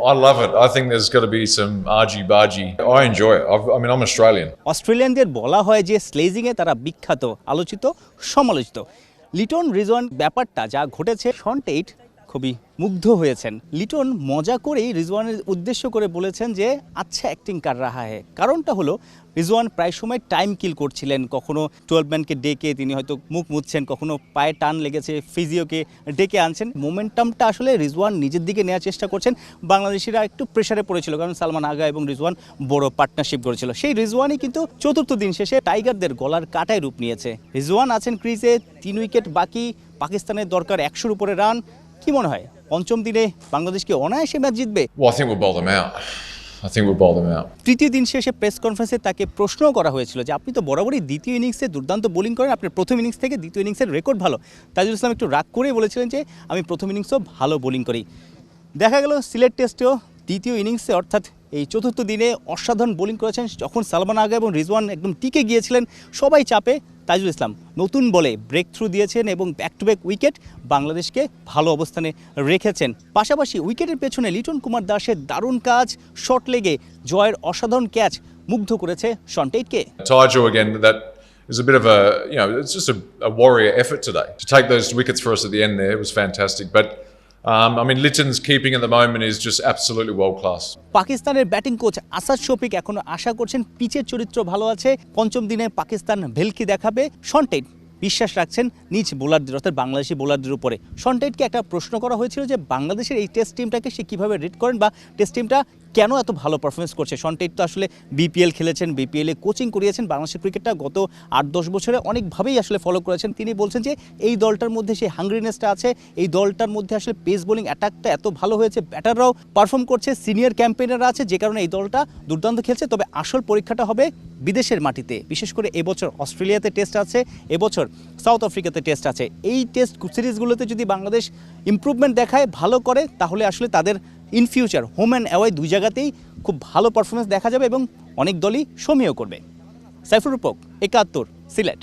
I love it. I think there's got to be some argy-bargy. I enjoy it. I'm Australian. অস্ট্রেলিয়ানদের বলা হয় যে স্লেজিংয়ে তারা বিখ্যাত, আলোচিত, সমালোচিত। লিটন রিজওয়ান ব্যাপারটা যা ঘটেছে, শন টেইট খুবই মুগ্ধ হয়েছেন। লিটন মজা করেই রিজওয়ানের উদ্দেশ্য করে বলেছেন যে আচ্ছা অ্যাক্টিং কার রাহা হ্যায়। কারণটা হলো রিজওয়ান প্রায় সময় টাইম কিল করছিলেন, কখনো 12 ম্যানকে ডেকে তিনি হয়তো মুখ মুছছেন, কখনো পায়ে টান লেগেছে ফিজিওকে ডেকে আনছেন। মোমেন্টামটা আসলে রিজওয়ান নিজের দিকে নেওয়ার চেষ্টা করছেন। বাংলাদেশিরা একটু প্রেশারে পড়েছিল, কারণ সালমান আগা এবং রিজওয়ান বড় পার্টনারশিপ করেছিল। সেই রিজওয়ানই কিন্তু চতুর্থ দিন শেষে টাইগারদের গলার কাটায় রূপ নিয়েছে। রিজওয়ান আছেন ক্রিজে, 3 উইকেট বাকি, পাকিস্তানের দরকার 100-র উপরে রান। কি মনে হয় পঞ্চম দিনে বাংলাদেশ কি অনায়াসে ম্যাচ জিতবে? Well, I think we'll bowl them out. তৃতীয় দিন শেষে প্রেস কনফারেন্সে তাকে প্রশ্ন করা হয়েছিল যে আপনি তো বরাবরই দ্বিতীয় ইনিংসে দুর্দান্ত বোলিং করেন, আপনার প্রথম ইনিংস থেকে দ্বিতীয় ইনিংসের রেকর্ড ভালো। তাজুল ইসলাম একটু রাগ করে বলেছিলেন যে আমি প্রথম ইনিংসও ভালো বোলিং করি। দেখা গেল সিলেট টেস্টেও দ্বিতীয় ইনিংসে অর্থাৎ এই চতুর্থ দিনে অসাধারণ বোলিং করেছেন। যখন সালমান আগা এবং রিজওয়ান একদম টিকে গিয়েছিলেন সবাই চাপে, তাজুল ইসলাম নতুন বলে ব্রেক থ্রু দিয়েছেন এবং ব্যাক টু ব্যাক উইকেট বাংলাদেশকে ভালো অবস্থানে রেখেছেন। পাশাপাশি উইকেটের পেছনে লিটন কুমার দাসের দারুণ কাজ, শর্ট লেগে জয়ের অসাধারণ ক্যাচ মুগ্ধ করেছে শন টেইটকে। Taiju again, that is a bit of a, it's just a warrior effort today. To take those wickets for us at the end there was fantastic. But Litton's keeping at the moment is just absolutely world class. পাকিস্তানের batting coach Asad Shafiq এখনো আশা করছেন পিচের চরিত্র ভালো আছে, পঞ্চম দিনে পাকিস্তান ভেলকি দেখাবে। শন টেইট বিশ্বাস রাখছেন নিজ বোলারদের অর্থাৎ বাংলাদেশি বোলারদের উপরে। শন টেইটকে একটা প্রশ্ন করা হয়েছিল যে বাংলাদেশের এই টেস্ট টিমটাকে সে কীভাবে রিড করেন বা টেস্ট টিমটা কেন এত ভালো পারফরমেন্স করছে। শন টেইট তো আসলে বিপিএল খেলেছেন, বিপিএলে কোচিং করিয়েছেন, বাংলাদেশের ক্রিকেটটা গত 8-10 বছরে অনেকভাবেই আসলে ফলো করেছেন। তিনি বলছেন যে এই দলটার মধ্যে সেই হাঙ্গ্রিনেসটা আছে, এই দলটার মধ্যে আসলে পেস বোলিং অ্যাটাকটা এত ভালো হয়েছে, ব্যাটাররাও পারফর্ম করছে, সিনিয়র ক্যাম্পেইনাররা আছে, যে কারণে এই দলটা দুর্দান্ত খেলছে। তবে আসল পরীক্ষাটা হবে বিদেশের মাটিতে, বিশেষ করে এবছর অস্ট্রেলিয়াতে টেস্ট আছে, এবছর সাউথ আফ্রিকাতে টেস্ট আছে। এই টেস্ট সিরিজগুলোতে যদি বাংলাদেশ ইমপ্রুভমেন্ট দেখায়, ভালো করে, তাহলে আসলে তাদের in future home and away দুই জায়গাতেই খুব ভালো পারফরমেন্স দেখা যাবে এবং অনেক দলই সমীহ করবে। সাইফুর রূপক, 71, সিলেট।